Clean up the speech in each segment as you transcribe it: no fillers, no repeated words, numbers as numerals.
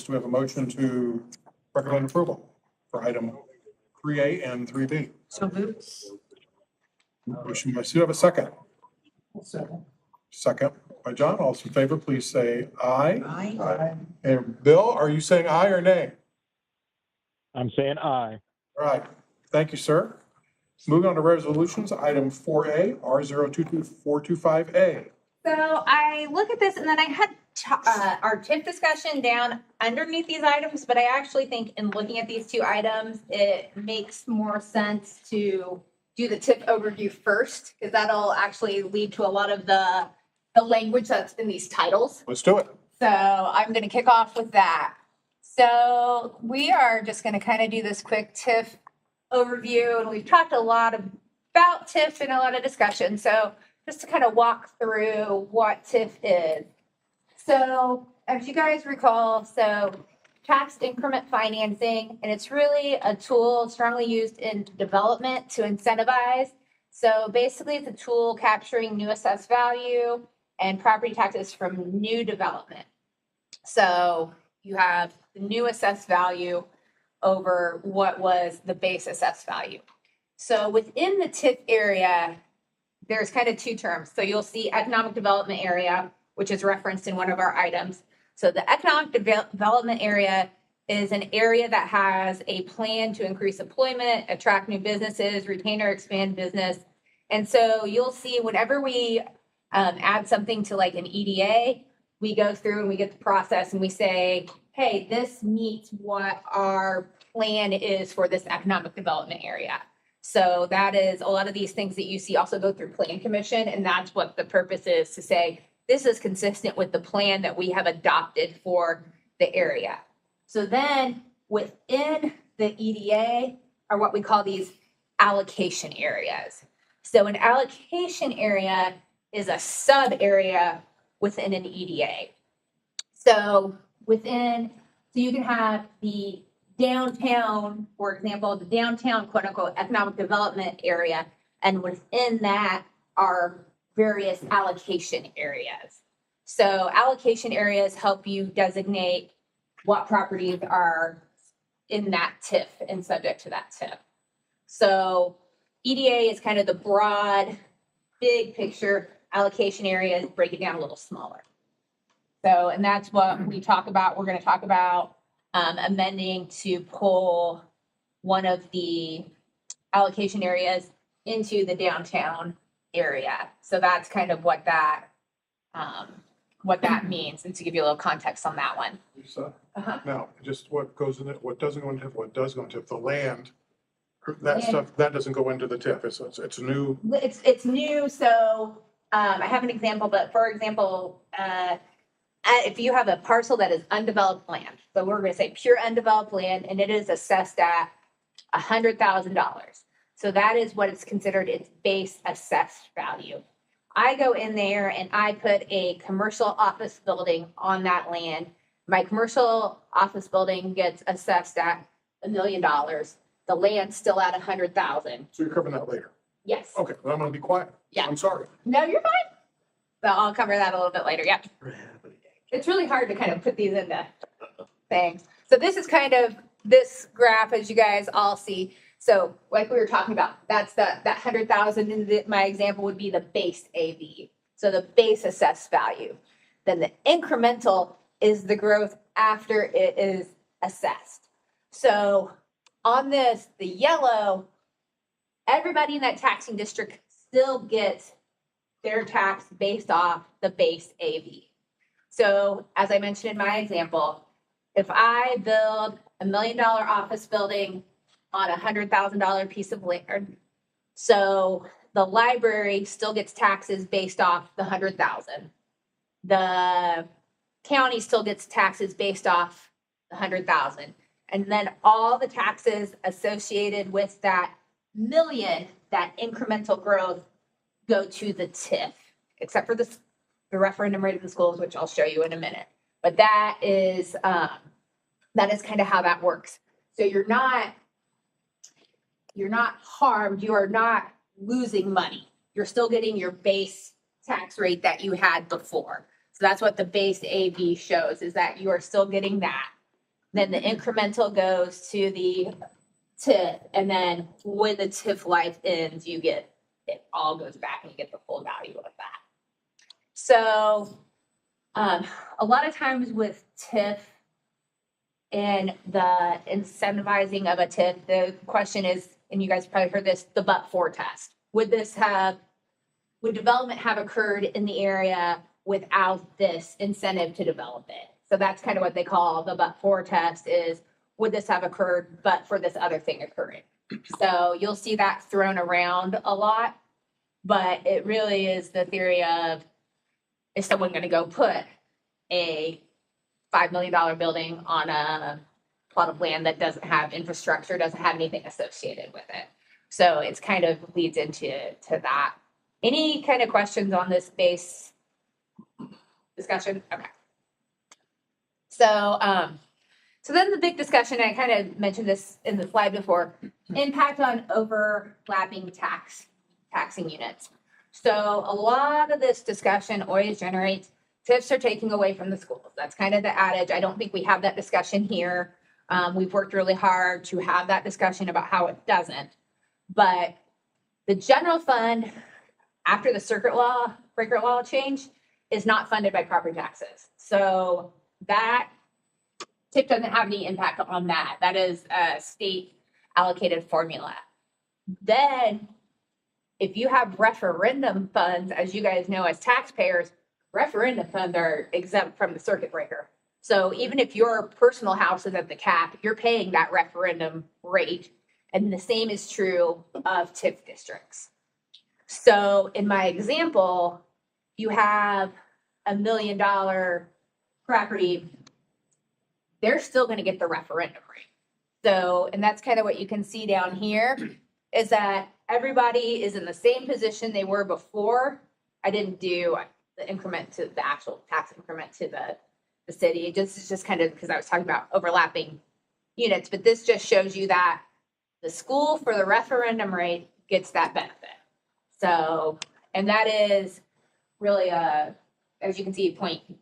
we have a motion to recommend approval for item 3A and 3B. So moved. Motion by Sue, have a second. Second by John. All those in favor, please say aye. Aye. And Bill, are you saying aye or nay? I'm saying aye. All right. Thank you, sir. Moving on to resolutions, item 4A, R022425A. So I look at this and then I had our TIF discussion down underneath these items, but I actually think in looking at these two items, it makes more sense to do the TIF overview first, because that'll actually lead to a lot of the language that's in these titles. Let's do it. So I'm going to kick off with that. So we are just going to kind of do this quick TIF overview, and we've talked a lot about TIF in a lot of discussion. So just to kind of walk through what TIF is. So as you guys recall, so tax increment financing, and it's really a tool strongly used in development to incentivize. So basically it's a tool capturing new assessed value and property taxes from new development. So you have the new assessed value over what was the base assessed value. So within the TIF area, there's kind of two terms. So you'll see economic development area, which is referenced in one of our items. So the economic development area is an area that has a plan to increase employment, attract new businesses, retain or expand business. And so you'll see whenever we add something to like an EDA, we go through and we get the process and we say, hey, this meets what our plan is for this economic development area. So that is a lot of these things that you see also go through Plan Commission, and that's what the purpose is, to say this is consistent with the plan that we have adopted for the area. So then within the EDA are what we call these allocation areas. So an allocation area is a sub area within an EDA. So you can have the downtown, for example, the downtown quote unquote economic development area, and within that are various allocation areas. So allocation areas help you designate what properties are in that TIF and subject to that TIF. So EDA is kind of the broad, big picture. Allocation areas break it down a little smaller. So, and that's what we talk about. We're going to talk about amending to pull one of the allocation areas into the downtown area. So that's kind of what that means, and to give you a little context on that one. Lisa, Uh-huh. now, just what goes in it, what doesn't go into TIF, what does go into TIF, the land, that Land. stuff, that doesn't go into the TIF. It's new. It's new. So I have an example, but for example, if you have a parcel that is undeveloped land, so we're going to say pure undeveloped land, and it is assessed at $100,000. So that is what it's considered its base assessed value. I go in there and I put a commercial office building on that land. My commercial office building gets assessed at $1 million. The land's still at 100,000. So you're covering that later. Yes. Okay, well, I'm gonna be quiet. Yeah. I'm sorry. No, you're fine. So I'll cover that a little bit later. Yep. It's really hard to kind of put these into things. So this is kind of this graph, as you guys all see. So like we were talking about, that's that 100,000 in my example would be the base AV. So the base assessed value. Then the incremental is the growth after it is assessed. So on this, the yellow, everybody in that taxing district still gets their tax based off the base AV. So as I mentioned in my example, if I build $1 million office building on $100,000 piece of land, so the library still gets taxes based off the 100,000. The county still gets taxes based off the 100,000. And then all the taxes associated with that million, that incremental growth, go to the TIF, except for the referendum rate of the schools, which I'll show you in a minute. But that is kind of how that works. So you're not harmed. You are not losing money. You're still getting your base tax rate that you had before. So that's what the base AV shows, is that you are still getting that. Then the incremental goes to the TIF, and then when the TIF life ends, it all goes back and you get the full value of that. So a lot of times with TIF and the incentivizing of a TIF, the question is, and you guys probably heard this, the but-for test. Would development have occurred in the area without this incentive to develop it? So that's kind of what they call the but-for test is, would this have occurred but for this other thing occurring? So you'll see that thrown around a lot, but it really is the theory of, is someone going to go put a $5 million building on a plot of land that doesn't have infrastructure, doesn't have anything associated with it? So it's kind of leads into that. Any kind of questions on this base discussion? Okay. So, so then the big discussion, I kind of mentioned this in the slide before, impact on overlapping taxing units. So a lot of this discussion always generates TIFs are taking away from the schools. That's kind of the adage. I don't think we have that discussion here. We've worked really hard to have that discussion about how it doesn't. But the general fund, after the breaker law change, is not funded by property taxes. So that TIF doesn't have any impact on that. That is a state allocated formula. Then if you have referendum funds, as you guys know, as taxpayers, referendum funds are exempt from the circuit breaker. So even if your personal house is at the cap, you're paying that referendum rate. And the same is true of TIF districts. So in my example, you have $1 million property, they're still going to get the referendum rate. So, and that's kind of what you can see down here is that everybody is in the same position they were before. I didn't do the increment to the actual tax increment to the city. It's just kind of because I was talking about overlapping units, but this just shows you that the school for the referendum rate gets that benefit. So, and that is really as you can see,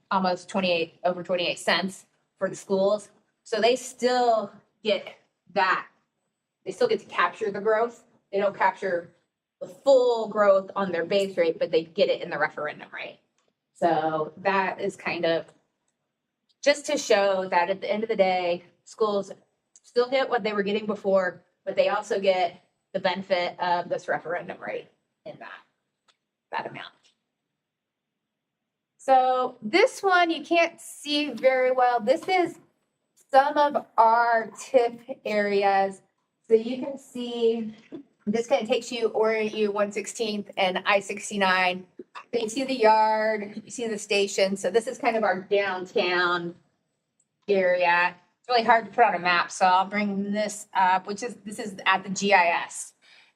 almost 28 cents for the schools. So they still get that. They still get to capture the growth. They don't capture the full growth on their base rate, but they get it in the referendum rate. So that is kind of just to show that at the end of the day, schools still get what they were getting before, but they also get the benefit of this referendum rate in that amount. So this one you can't see very well. This is some of our TIF areas. So you can see, this kind of takes you, orient you 116th and I-69. So you see the yard, you see the station. So this is kind of our downtown area. It's really hard to put on a map, so I'll bring this up, this is at the GIS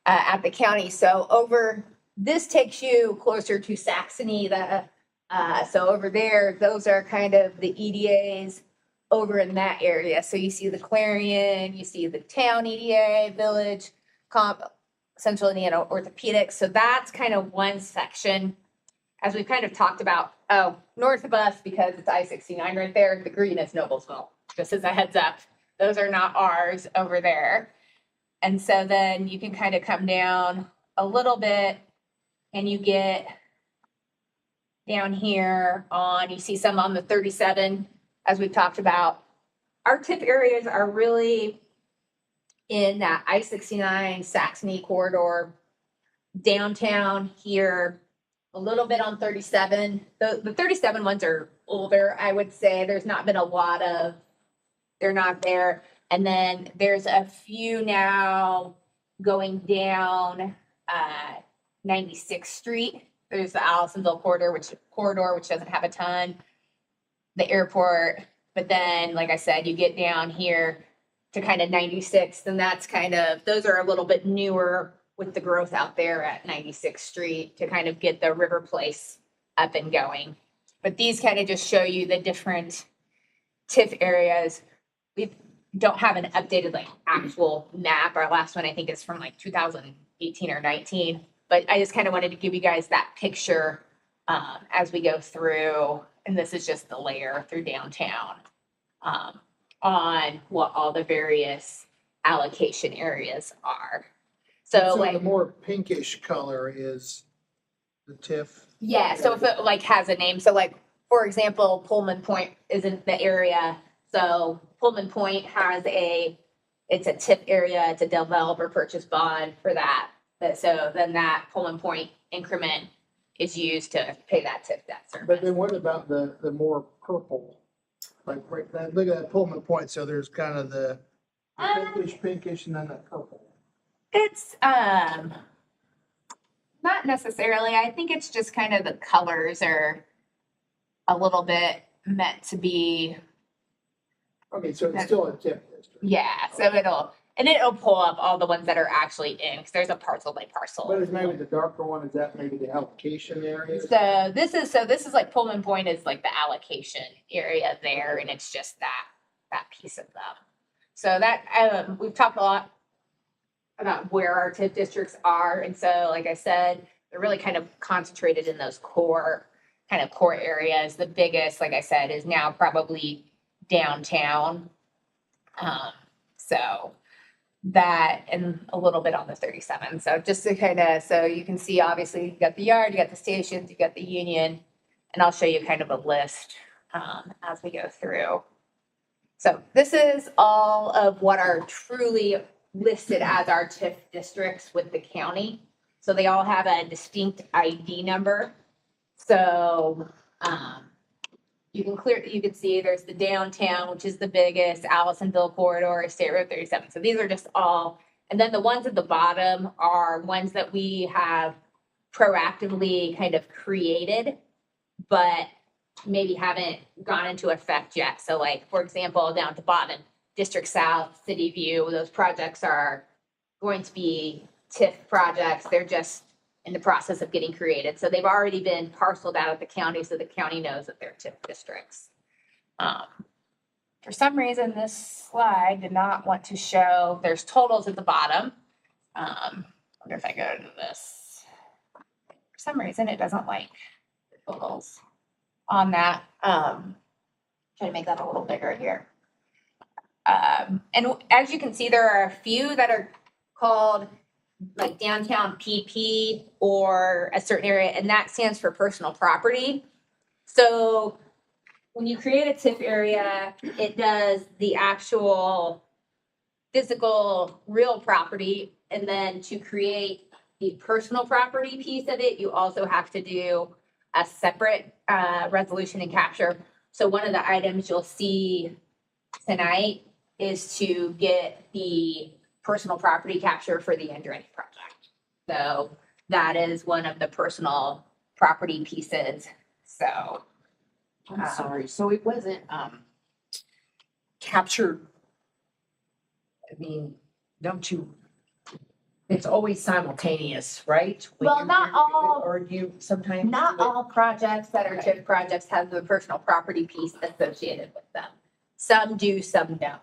at the county. So this takes you closer to Saxony. So over there, those are kind of the EDAs over in that area. So you see the Clarion, you see the town EDA, Village, Central Indiana Orthopedics. So that's kind of one section. As we've kind of talked about, north of us, because it's I-69 right there, the green is Noblesville. Just as a heads up, those are not ours over there. And so then you can kind of come down a little bit and you get down here you see some on the 37, as we've talked about. Our TIF areas are really in that I-69 Saxony corridor, downtown here, a little bit on 37. The 37 ones are older, I would say. There's not been a lot of, they're not there. And then there's a few now going down 96th Street. There's the Allisonville corridor, which doesn't have a ton. The airport, but then, like I said, you get down here to kind of 96th, and that's kind of, those are a little bit newer with the growth out there at 96th Street to kind of get the River Place up and going. But these kind of just show you the different TIF areas. We don't have an updated actual map. Our last one I think is from 2018 or 19. But I just kind of wanted to give you guys that picture as we go through. And this is just the layer through downtown. on what all the various allocation areas are. So the like, more pinkish color is the TIF. yeah, so if it like has a name, so like, for example, Pullman Point is in the area. So Pullman Point has it's a TIF area, it's a developer purchase bond for that. But so then that Pullman Point increment is used to pay that TIF debt But service. then what about the more purple? Like, right, look at that Pullman Point, so there's kind of the pinkish, and then that purple. It's, not necessarily. I think it's just kind of the colors are a little bit meant to be, I mean, so it's still a TIF district. yeah, so it'll pull up all the ones that are actually in, because there's a parcel by parcel. But is maybe the darker one, is that maybe the allocation area? So this is like Pullman Point is like the allocation area there, and it's just that piece of them. So that, we've talked a lot about where our TIF districts are, and so like I said, they're really kind of concentrated in those core areas. The biggest, like I said, is now probably downtown. So that and a little bit on the 37. So just to kind of, so you can see, obviously you got the yard, you got the stations, you got the union, and I'll show you kind of a list as we go through. So this is all of what are truly listed as our TIF districts with the county. So they all have a distinct ID number. So you can see there's the downtown, which is the biggest, Allisonville corridor, State Road 37. So these are just all, and then the ones at the bottom are ones that we have proactively kind of created, but maybe haven't gone into effect yet. So like, for example, down at the bottom, District South, City View, those projects are going to be TIF projects. They're just in the process of getting created. So they've already been parceled out of the county, so the county knows that they're TIF districts. For some reason, this slide did not want to show, there's totals at the bottom. Wonder if I go to this. For some reason, it doesn't like the totals on that. Try to make that a little bigger here. And as you can see, there are a few that are called like downtown PP or a certain area, and that stands for personal property. So when you create a TIF area, it does the actual physical real property, and then to create the personal property piece of it, you also have to do a separate resolution and capture. So one of the items you'll see tonight is to get the personal property capture for the Andretti project. So that is one of the personal property pieces. So I'm sorry, so it wasn't, captured. I mean, don't you, it's always simultaneous, right? When Well, you- not all- Or you sometimes. not do it- all projects that are TIF projects have the personal property piece associated with them. Some do, some don't.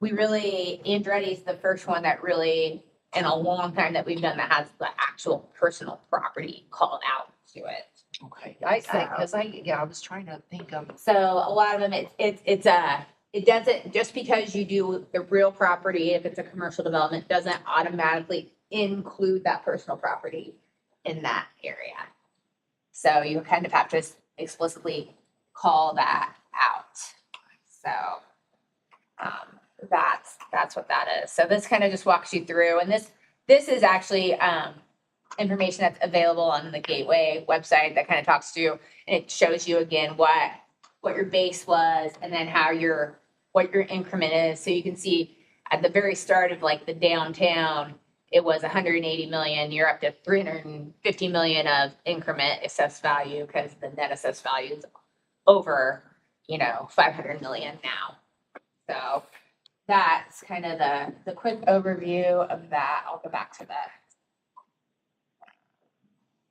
We really, Andretti is the first one that really, in a long time that we've done, that has the actual personal property called out to it. Okay, I was trying to think of, So a lot of them, it doesn't, just because you do the real property, if it's a commercial development, doesn't automatically include that personal property in that area. So you kind of have to explicitly call that out. So, that's what that is. So this kind of just walks you through, and this is actually, information that's available on the Gateway website that kind of talks to you, and it shows you again what your base was, and then what your increment is. So you can see at the very start of like the downtown, it was 180 million, you're up to 350 million of increment assessed value, because the net assessed value is over, 500 million now. So that's kind of the quick overview of that. I'll go back to that.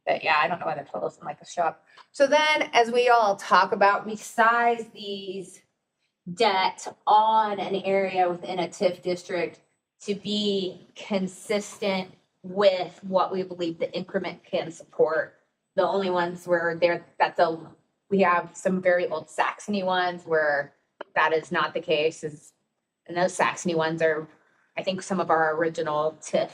But yeah, I don't know why the totals didn't like to show up. So then, as we all talk about, we size these debt on an area within a TIF district to be consistent with what we believe the increment can support. The only ones where we have some very old Saxony ones where that is not the case. And those Saxony ones are, I think, some of our original TIF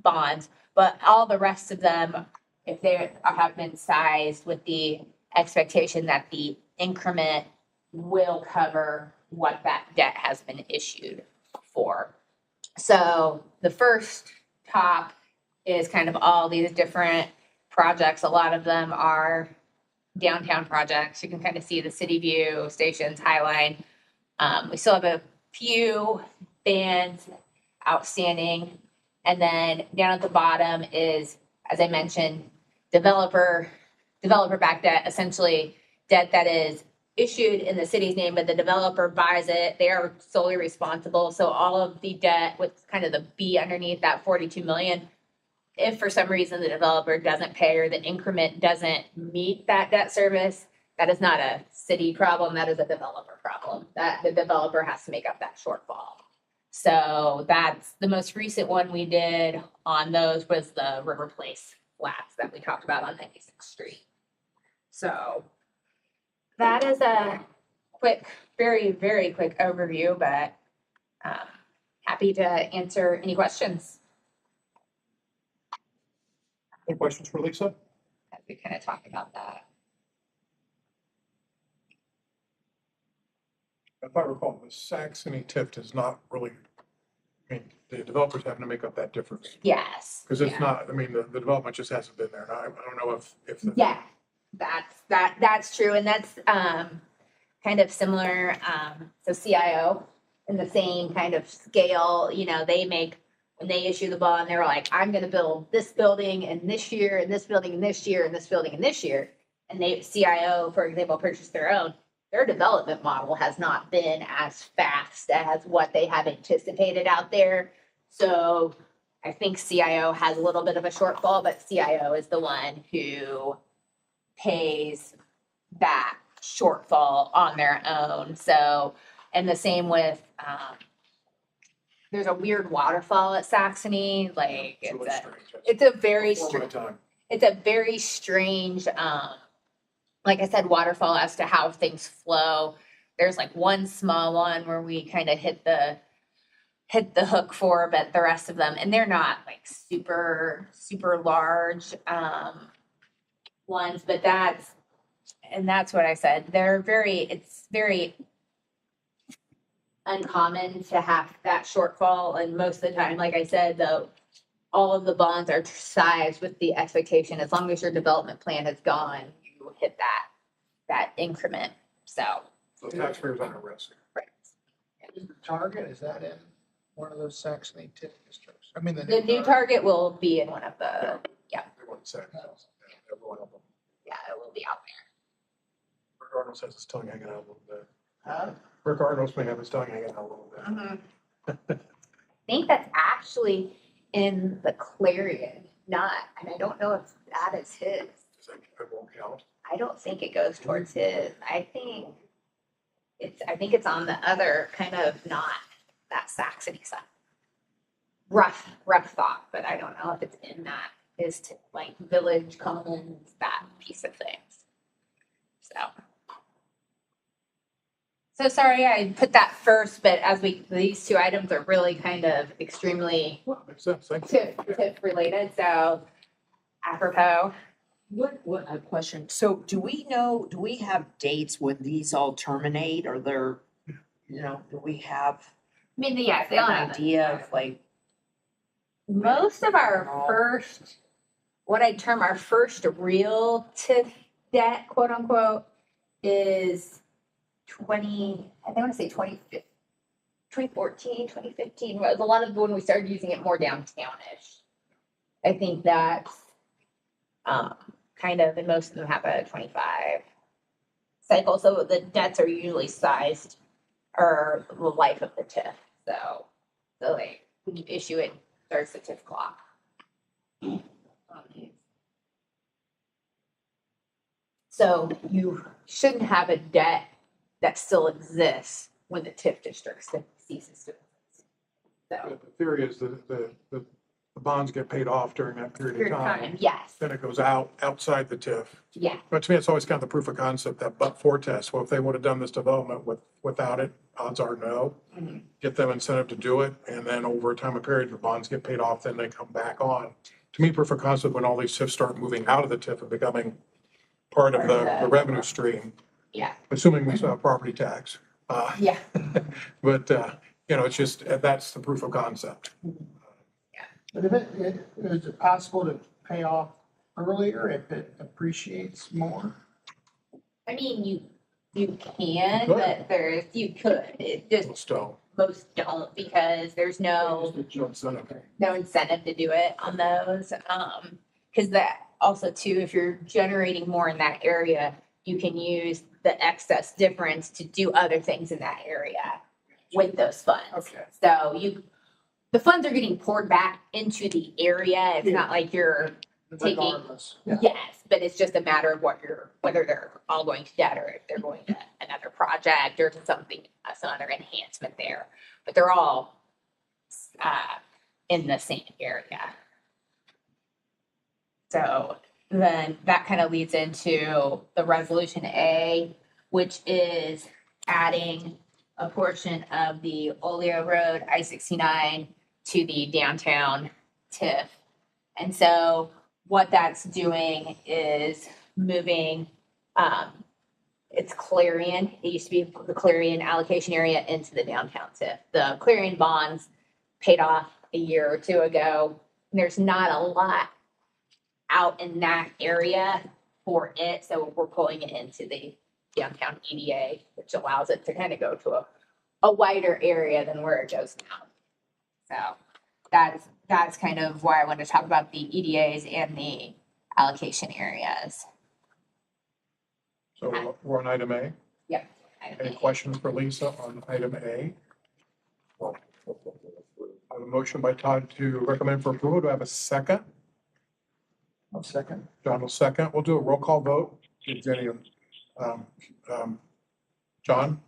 bonds, but all the rest of them, if they have been sized with the expectation that the increment will cover what that debt has been issued for. So the first top is kind of all these different projects. A lot of them are downtown projects. You can kind of see the City View, Stations, Highline. We still have a few bands outstanding. And then down at the bottom is, as I mentioned, developer backed debt, essentially debt that is issued in the city's name, but the developer buys it. They are solely responsible. So all of the debt with kind of the B underneath that 42 million, if for some reason the developer doesn't pay or the increment doesn't meet that debt service, that is not a city problem. That is a developer problem. That the developer has to make up that shortfall. So that's the most recent one we did on those was the River Place flats that we talked about on 96th Street. So that is a quick, very, very quick overview, but happy to answer any questions Any questions for Lisa? as we kind of talk about that. If I recall, the Saxony TIF does not really, I mean, the developers having to make up that difference. Yes. Because it's yeah. not, I mean, the development just hasn't been there. And I don't know if the. Yeah, that's true. And that's kind of similar. So CIO in the same kind of scale, you know, they make, when they issue the bond, they're like, I'm gonna build this building and this year and this building and this year and this building and this year. And they, CIO, for example, purchased their own. Their development model has not been as fast as what they have anticipated out there. So I think CIO has a little bit of a shortfall, but CIO is the one who pays that shortfall on their own. So, and the same with, there's a weird waterfall at Saxony, like It's really strange. it's a very Before my strange, time. it's a very strange, like I said, waterfall as to how things flow. There's like one small one where we kind of hit the hook for, but the rest of them, and they're not like super large ones, but that's what I said. It's very uncommon to have that shortfall, and most of the time, like I said, though, all of the bonds are sized with the expectation as long as your development plan is gone, you hit that increment. So Taxpayers on a risk. Is the Target, is that in one of those Saxony TIF districts? I mean, the new target will be in one of the, Everyone said, everyone of them. yeah, it will be out Rick Arnold has his tongue hanging out a little bit. Huh? Rick Arnold may have his tongue hanging out a little bit. there. I think that's actually in the Clarion, not, and I don't know if that is his. Does that, it won't count? I don't think it goes towards his. I think it's on the other kind of not that Saxony side. Rough thought, but I don't know if it's in that is to like Village Commons, that piece of things. So sorry I put that first, but as these two items are really kind of extremely Well, makes sense. Thank you. tip related, so apropos. What, a question. So do we have dates when these all terminate? Or there, do we have I mean, yes, they an all have idea of like, most of our first, what I term our first real TIF debt, quote unquote, is 2014, 2015. Was a lot of when we started using it more downtownish. I think that's kind of, and most of them have a 25 cycle. So the debts are usually sized or the life of the TIF. So like when you issue it, starts the TIF clock. So you shouldn't have a debt that still exists when the TIF district ceases to exist. So, The theory is that the the bonds get paid off during that period Period of of time. time, yes, Then it goes outside the TIF. yeah, But to me, it's always kind of the proof of concept, that but-for test. Well, if they would have done this development without it, odds are no. Get them incentive to do it, and then over a time of period, the bonds get paid off, then they come back on. To me, proof of concept, when all these TIFs start moving out of the TIF and becoming part of the revenue stream, yeah, assuming we still have property tax. yeah. But, it's just, that's the proof of concept. But is it possible to pay off earlier if it appreciates more? I mean, you can, Could. but you could, it just, Most don't. most don't, because there's no incentive to do it on those. Cause that also too, if you're generating more in that area, you can use the excess difference to do other things in that area with those funds. Okay. So the funds are getting poured back into the area. It's not like you're taking, Regardless. Yeah. yes, but it's just a matter of whether they're all going to debt or if they're going to another project or to something, some other enhancement there. But they're all in the same area. So then that kind of leads into the resolution A, which is adding a portion of the Oleo Road I-69 to the downtown TIF. And so what that's doing is moving, it's Clarion, it used to be the Clarion allocation area into the downtown TIF. The Clarion bonds paid off a year or two ago. And there's not a lot out in that area for it, so we're pulling it into the downtown EDA, which allows it to kind of go to a wider area than where it goes now. So that's kind of why I wanted to talk about the EDAs and the allocation areas. So we're on item A. Any questions for Lisa on item A? I have a motion by Todd to recommend for approval. Do I have a second? I'll second. John will second. We'll do a roll call vote. Give Jenny, John?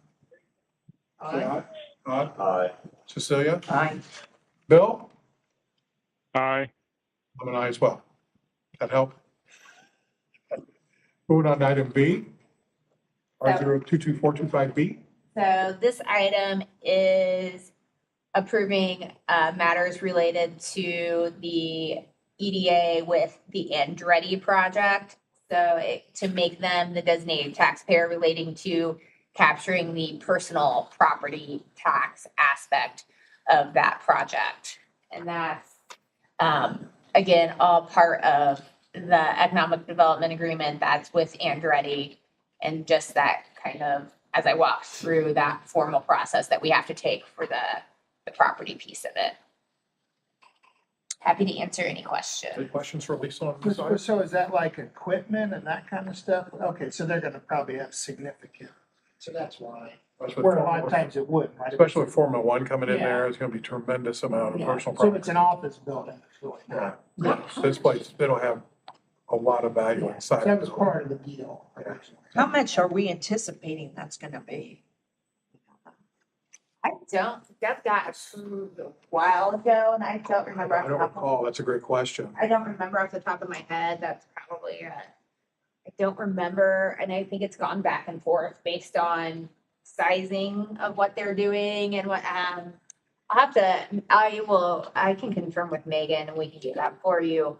Aye. Todd? Aye. Cecilia? Aye. Bill? Aye. I'm an aye as well. That help? Moving on to item B. R022425B. So this item is approving matters related to the EDA with the Andretti project. So to make them the designated taxpayer relating to capturing the personal property tax aspect of that project. And that's, again, all part of the economic development agreement that's with Andretti. And just that kind of, as I walk through that formal process that we have to take for the property piece of it. Happy to answer any questions. Any questions for Lisa on this item? So is that like equipment and that kind of stuff? Okay, so they're gonna probably have significant, so that's why. Where a lot of times it wouldn't, right? Especially with Formula One coming in there, it's gonna be tremendous amount of Yeah. personal So if it's property. an office building, it's really not. Yeah. This place, it'll have a lot of value inside. That of was it. part of the deal. How much are we anticipating that's gonna be? I don't, that got approved a while ago and I don't remember off I the don't top of, recall. That's a great question. I don't remember off the top of my head. That's probably, I don't remember. And I think it's gone back and forth based on sizing of what they're doing and what, I can confirm with Megan and we can do that for you.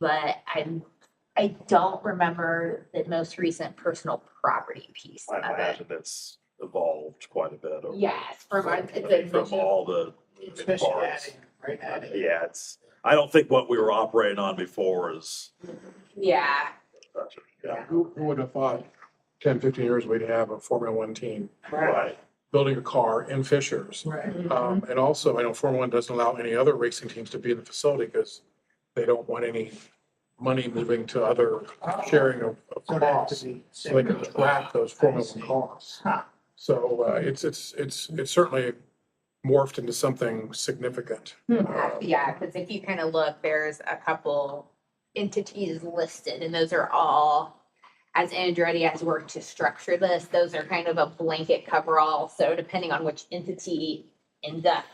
But I don't remember the most recent personal property piece I of it. imagine it's evolved quite a bit. over- Yes, from our, it's I mean, From a, all the moving Especially parts. adding, right, adding. Yeah, I don't think what we were operating on before is. yeah, Yeah, Who would have thought 10, 15 years we'd have a Formula One team right. building a car in Fishers? Right. And also, I know Formula One doesn't allow any other racing teams to be in the facility because they don't want any money moving to other sharing of So it has costs. to be. So they can track those Formula One costs. Huh. So it's certainly morphed into something significant. yeah, because if you kind of look, there's a couple entities listed and those are all, as Andretti has worked to structure this, those are kind of a blanket coverall. So depending on which entity ends up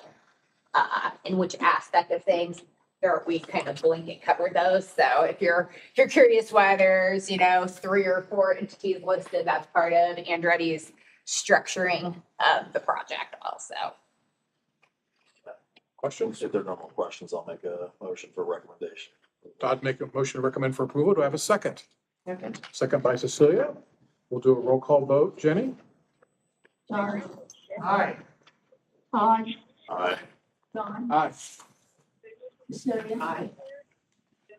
in which aspect of things, there, we kind of blanket covered those. So if you're curious why there's, 3 or 4 entities listed, that's part of Andretti's structuring of the project also. Questions? If there are no more questions, I'll make a motion for recommendation. Todd make a motion to recommend for approval. Do I have a second? Second by Cecilia. We'll do a roll call vote. Jenny? Aye. Aye. Aye. Aye.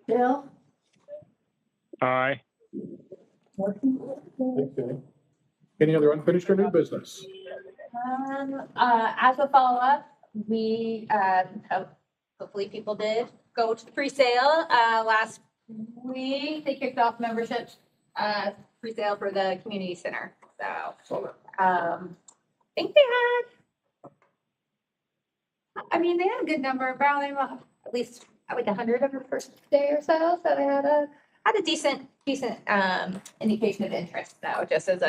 Bill? Aye. Okay. Any other unfinished or new business? As a follow-up, we, hopefully people did go to the pre-sale, last week. They kicked off memberships, pre-sale for the community center. So, I think they had a good number, probably at least like 100 of the first day or so. So they had a decent, indication of interest though, just as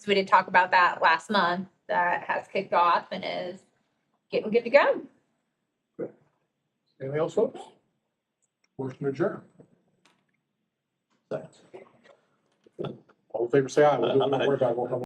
we did talk about that last month, that has kicked off and is getting good to go. Anything else, folks? Motion adjourned. Second. All in favor, say aye. We'll do it one more time. We'll come